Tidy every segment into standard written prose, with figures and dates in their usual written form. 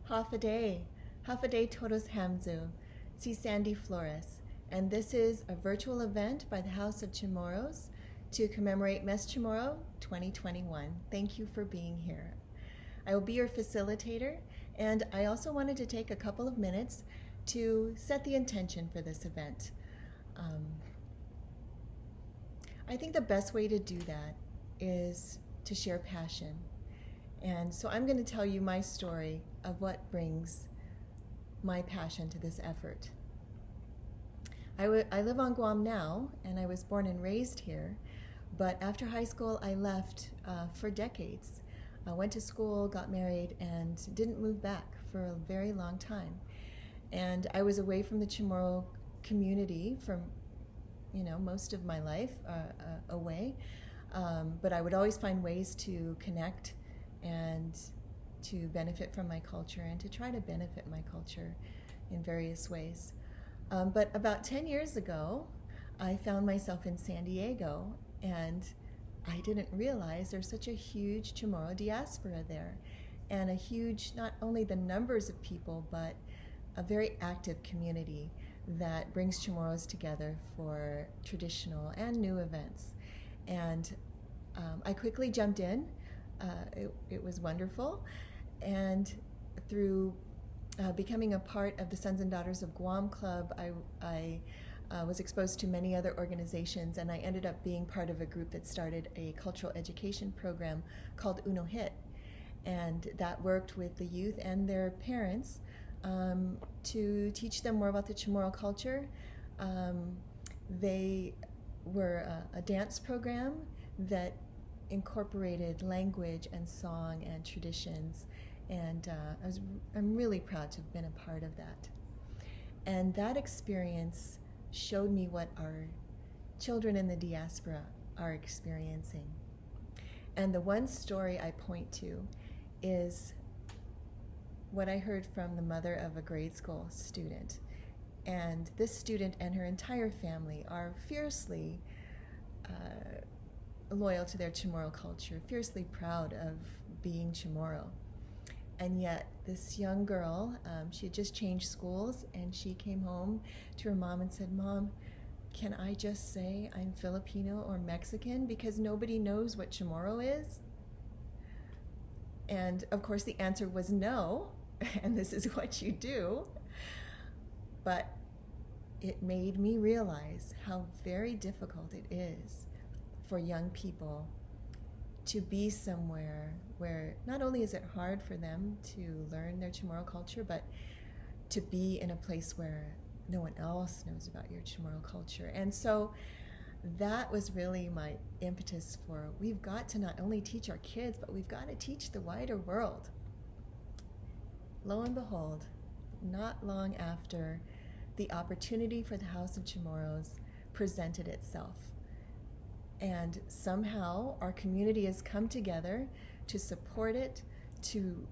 Half a day todos hamzu, si Sandy Flores, and this is a virtual event by the House of Chamorros to commemorate Mes CHamoru 2021. Thank you for being here. I will be your facilitator, and I also wanted to take a couple of minutes to set the intention for this event. I think the best way to do that is to share passion. And so I'm going to tell you my story of what brings my passion to this effort. I live on Guam now, and I was born and raised here, but after high school I left for decades. I went to school, got married, and didn't move back for a very long time. And I was away from the Chamorro community for most of my life, away, but I would always find ways to connect and to benefit from my culture and to try to benefit my culture in various ways. But about 10 years ago, I found myself in San Diego, and I didn't realize there's such a huge Chamorro diaspora there, and a huge, not only the numbers of people, but a very active community that brings Chamorros together for traditional and new events. And I quickly jumped in. It was wonderful. And through becoming a part of the Sons and Daughters of Guam Club, I was exposed to many other organizations, and I ended up being part of a group that started a cultural education program called Uno Hit. And that worked with the youth and their parents to teach them more about the Chamorro culture. They were a dance program that incorporated language and song and traditions, and I'm really proud to have been a part of that. And that experience showed me what our children in the diaspora are experiencing. And the one story I point to is what I heard from the mother of a grade school student. And this student and her entire family are fiercely loyal to their Chamorro culture, fiercely proud of being Chamorro. And yet this young girl, she had just changed schools, and she came home to her mom and said, "Mom, can I just say I'm Filipino or Mexican because nobody knows what Chamorro is?" And of course the answer was no, and this is what you do. But it made me realize how very difficult it is for young people to be somewhere where not only is it hard for them to learn their Chamorro culture, but to be in a place where no one else knows about your Chamorro culture. And so that was really my impetus for, we've got to not only teach our kids, but we've got to teach the wider world. Lo and behold, not long after, the opportunity for the House of Chamorros presented itself. And somehow our community has come together to support it, to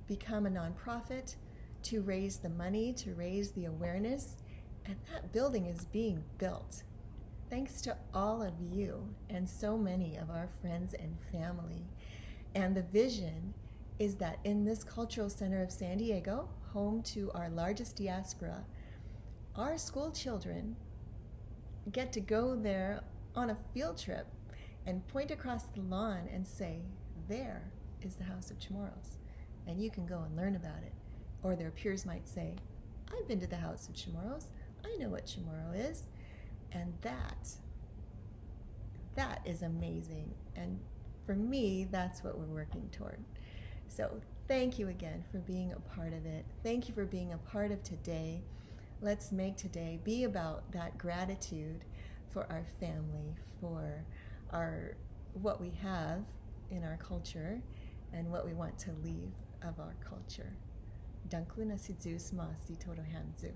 become a nonprofit, to raise the money, to raise the awareness, and that building is being built. Thanks to all of you and so many of our friends and family. And the vision is that in this cultural center of San Diego, home to our largest diaspora, our school children get to go there on a field trip and point across the lawn and say, there is the House of Chamorros, and you can go and learn about it. Or their peers might say, I've been to the House of Chamorros, I know what Chamorro is. And that is amazing. And for me, that's what we're working toward. So thank you again for being a part of it. Thank you for being a part of today. Let's make today be about that gratitude for our family, for what we have in our culture, and what we want to leave of our culture. Danku na si Zeus ma si todo hanzu.